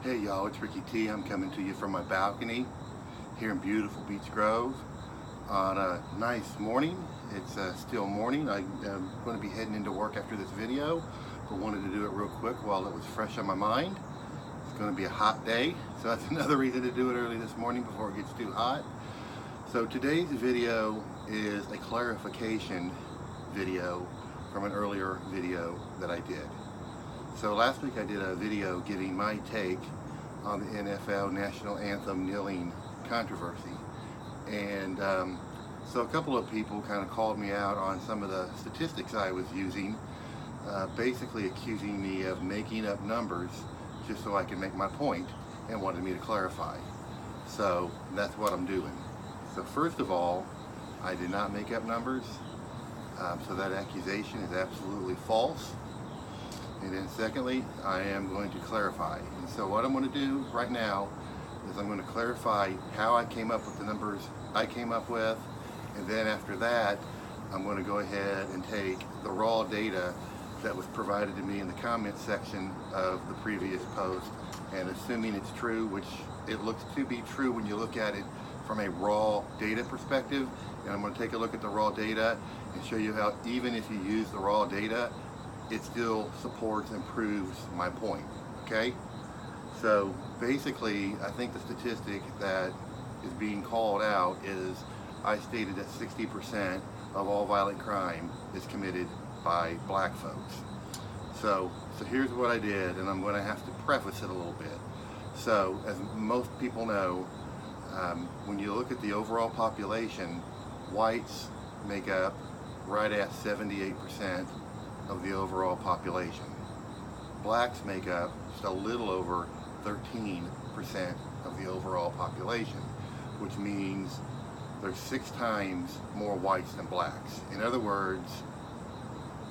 Hey y'all, it's Ricky T. I'm coming to you from my balcony here in beautiful Beech Grove on a nice morning. It's still morning. I'm going to be heading into work after this video, but wanted to do it real quick while it was fresh on my mind. It's going to be a hot day, so that's another reason to do it early this morning before it gets too hot. So today's video is a clarification video from an earlier video that I did. So last week I did a video giving my take on the NFL National Anthem kneeling controversy. And so a couple of people kind of called me out on some of the statistics I was using, basically accusing me of making up numbers just so I can make my point, and wanted me to clarify. So that's what I'm doing. So first of all, I did not make up numbers, so that accusation is absolutely false. And then secondly, I am going to clarify. And so what I'm going to do right now is I'm going to clarify how I came up with the numbers I came up with. And then after that, I'm going to go ahead and take the raw data that was provided to me in the comments section of the previous post. And assuming it's true, which it looks to be true when you look at it from a raw data perspective, and I'm going to take a look at the raw data and show you how even if you use the raw data, it still supports and proves my point, okay? So basically, I think the statistic that is being called out is I stated that 60% of all violent crime is committed by black folks. So here's what I did, and I'm going to have to preface it a little bit. So as most people know, when you look at the overall population, whites make up right at 78% of the overall population. Blacks make up just a little over 13% of the overall population, which means there's 6 times more whites than blacks. In other words,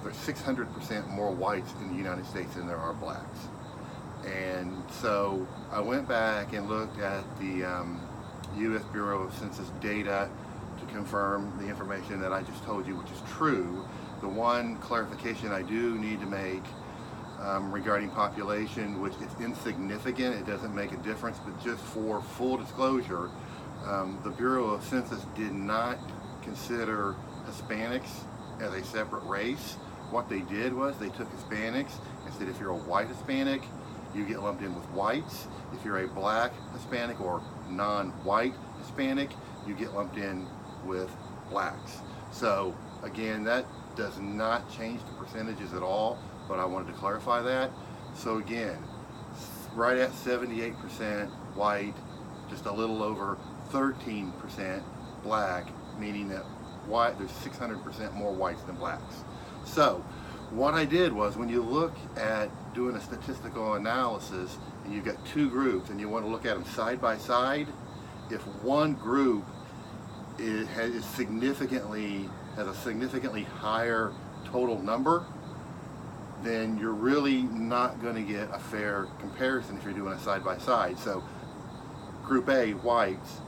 there's 600% more whites in the United States than there are blacks. And so I went back and looked at the U.S. Bureau of Census data to confirm the information that I just told you, which is true. The one clarification I do need to make regarding population, which is insignificant, it doesn't make a difference, but just for full disclosure, the Bureau of Census did not consider Hispanics as a separate race. What they did was they took Hispanics and said if you're a white Hispanic, you get lumped in with whites. If you're a black Hispanic or non-white Hispanic, you get lumped in with blacks. So again, that does not change the percentages at all, but I wanted to clarify that. So again, right at 78% white, just a little over 13% black, meaning that there's 600% more whites than blacks. So what I did was, when you look at doing a statistical analysis and you've got 2 groups and you want to look at them side by side, if one group has a significantly higher total number, then you're really not going to get a fair comparison if you're doing a side by side. So Group A, whites,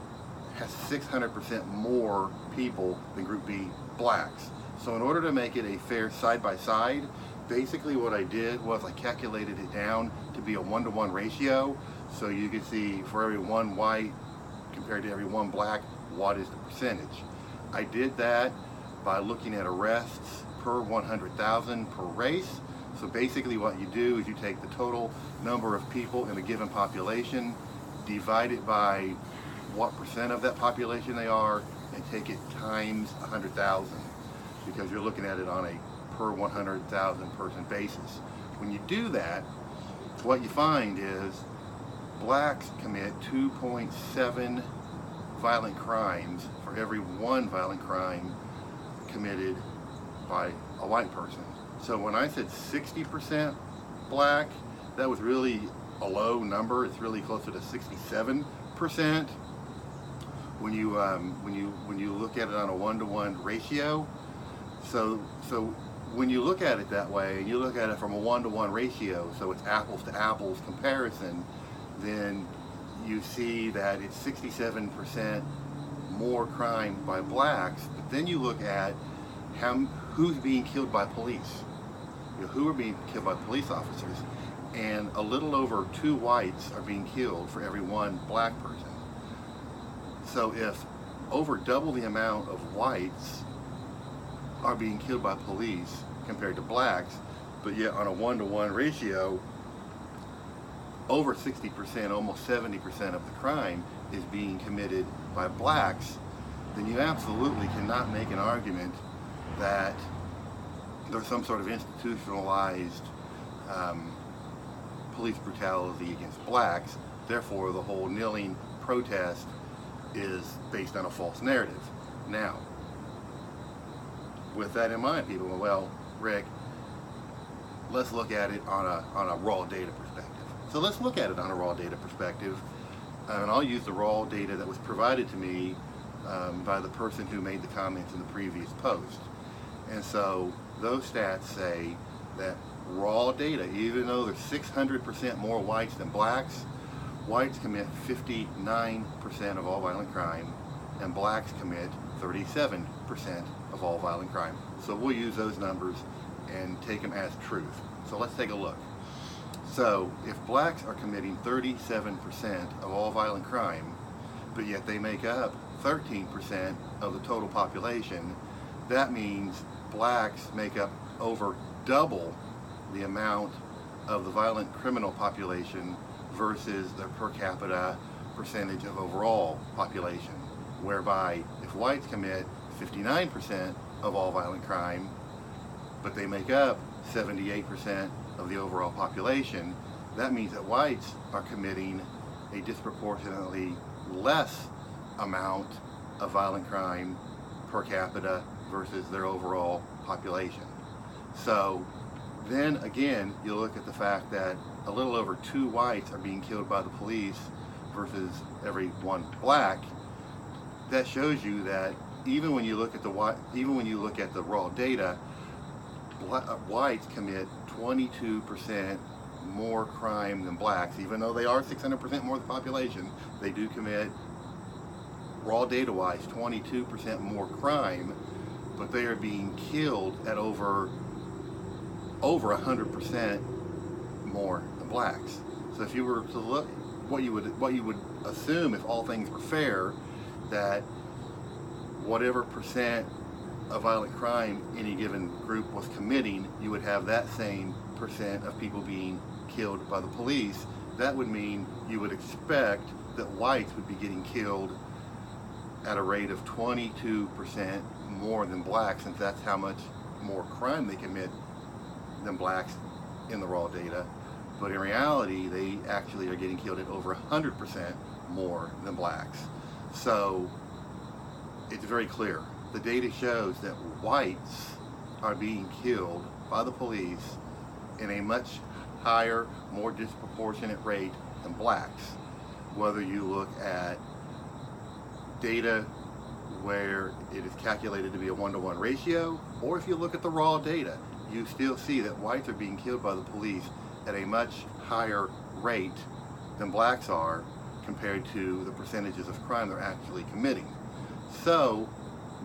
has 600% more people than Group B, blacks. So in order to make it a fair side by side, basically what I did was I calculated it down to be a 1-to-1 ratio. So you can see for every 1 white compared to every 1 black, what is the percentage. I did that by looking at arrests per 100,000 per race. So basically what you do is you take the total number of people in a given population, divide it by what percent of that population they are, and take it times 100,000, because you're looking at it on a per 100,000 person basis. When you do that, what you find is blacks commit 2.7 violent crimes for every 1 violent crime committed by a white person. So when I said 60% black, that was really a low number. It's really closer to 67%. When you look at it on a 1-to-1 ratio, so when you look at it that way, and you look at it from a 1-to-1 ratio, so it's apples to apples comparison, then you see that it's 67% more crime by blacks. But then you look at who's being killed by police. who are being killed by police officers, and a little over 2 whites are being killed for every 1 black person. So if over double the amount of whites are being killed by police compared to blacks, but yet on a 1-to-1 ratio, over 60%, almost 70% of the crime is being committed by blacks, then you absolutely cannot make an argument that there's some sort of institutionalized police brutality against blacks. Therefore, the whole kneeling protest is based on a false narrative. Now, with that in mind, people go, well, Rick, let's look at it on a raw data perspective. So let's look at it on a raw data perspective, and I'll use the raw data that was provided to me by the person who made the comments in the previous post. And so those stats say that raw data, even though there's 600% more whites than blacks, whites commit 59% of all violent crime, and blacks commit 37% of all violent crime. So we'll use those numbers and take them as truth. So let's take a look. So if blacks are committing 37% of all violent crime, but yet they make up 13% of the total population, that means blacks make up over double the amount of the violent criminal population versus the per capita percentage of overall population, whereby if whites commit 59% of all violent crime, but they make up 78% of the overall population, that means that whites are committing a disproportionately less amount of violent crime per capita versus their overall population. So then again, you look at the fact that a little over 2 whites are being killed by the police versus every 1 black. That shows you that even when you look at the raw data, whites commit 22% more crime than blacks. Even though they are 600% more of the population, they do commit, raw data wise, 22% more crime, but they are being killed at over 100% more than blacks. So if you were to look, what you would assume if all things were fair, that whatever percent of violent crime any given group was committing, you would have that same percent of people being killed by the police. That would mean you would expect that whites would be getting killed at a rate of 22% more than blacks, since that's how much more crime they commit than blacks in the raw data. But in reality, they actually are getting killed at over 100% more than blacks. So it's very clear. The data shows that whites are being killed by the police in a much higher, more disproportionate rate than blacks. Whether you look at data where it is calculated to be a 1-to-1 ratio, or if you look at the raw data, you still see that whites are being killed by the police at a much higher rate than blacks are compared to the percentages of crime they're actually committing. So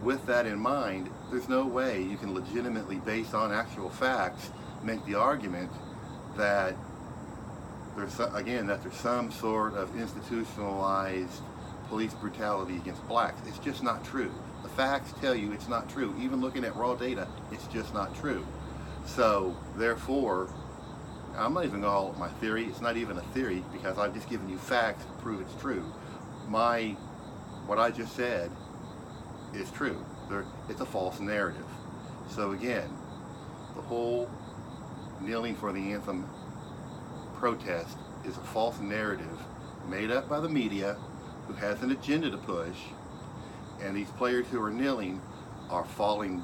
with that in mind, there's no way you can legitimately, based on actual facts, make the argument that there's some sort of institutionalized police brutality against blacks. It's just not true. The facts tell you it's not true. Even looking at raw data, it's just not true. So therefore, I'm not even going to call it my theory. It's not even a theory, because I've just given you facts to prove it's true. What I just said is true. It's a false narrative. So again, the whole kneeling for the anthem protest is a false narrative made up by the media, who has an agenda to push, and these players who are kneeling are falling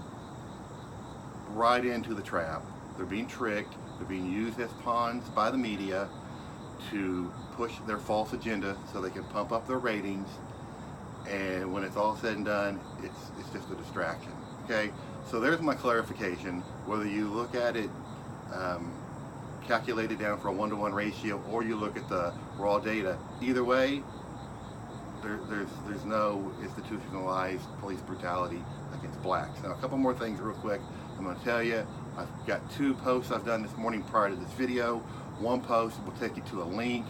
right into the trap. They're being tricked. They're being used as pawns by the media to push their false agenda so they can pump up their ratings, and when it's all said and done, it's just a distraction. Okay, so there's my clarification. Whether you look at it calculated down for a 1-to-1 ratio, or you look at the raw data, either way, there's no institutionalized police brutality against blacks. Now, a couple more things real quick. I'm going to tell you, I've got 2 posts I've done this morning prior to this video. One post will take you to a link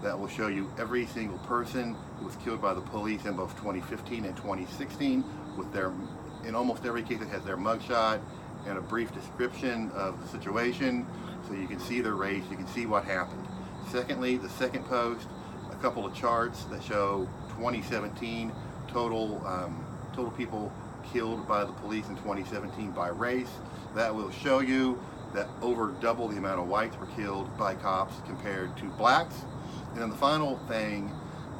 that will show you every single person who was killed by the police in both 2015 and 2016 with their, in almost every case it has their mugshot and a brief description of the situation so you can see their race, you can see what happened. Secondly, the second post, a couple of charts that show 2017 total people killed by the police in 2017 by race. That will show you that over double the amount of whites were killed by cops compared to blacks. And then the final thing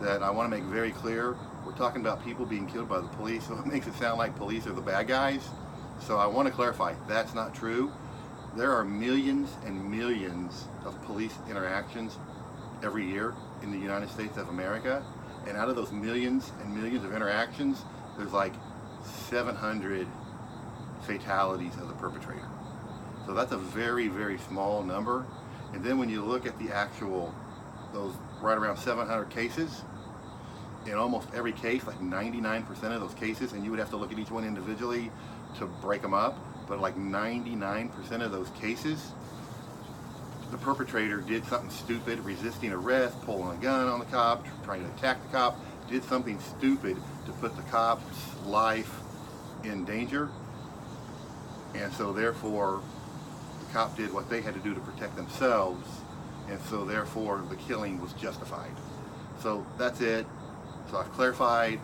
that I want to make very clear, we're talking about people being killed by the police, so it makes it sound like police are the bad guys. So I want to clarify, that's not true. There are millions and millions of police interactions every year in the United States of America. And out of those millions and millions of interactions, there's like 700 fatalities of the perpetrator. So that's a very, very small number. And then when you look at the actual, those right around 700 cases, in almost every case, like 99% of those cases, and you would have to look at each one individually to break them up, but like 99% of those cases, the perpetrator did something stupid, resisting arrest, pulling a gun on the cop, trying to attack the cop, did something stupid to put the cop's life in danger. And so therefore, the cop did what they had to do to protect themselves, and so therefore the killing was justified. So that's it. So I've clarified,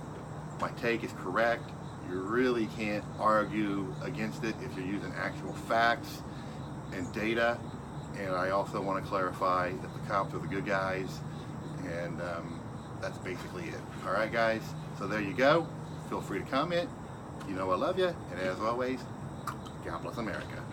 my take is correct. You really can't argue against it if you're using actual facts and data. And I also want to clarify that the cops are the good guys, and that's basically it. All right, guys, so there you go. Feel free to comment. You know I love you, and as always, God bless America.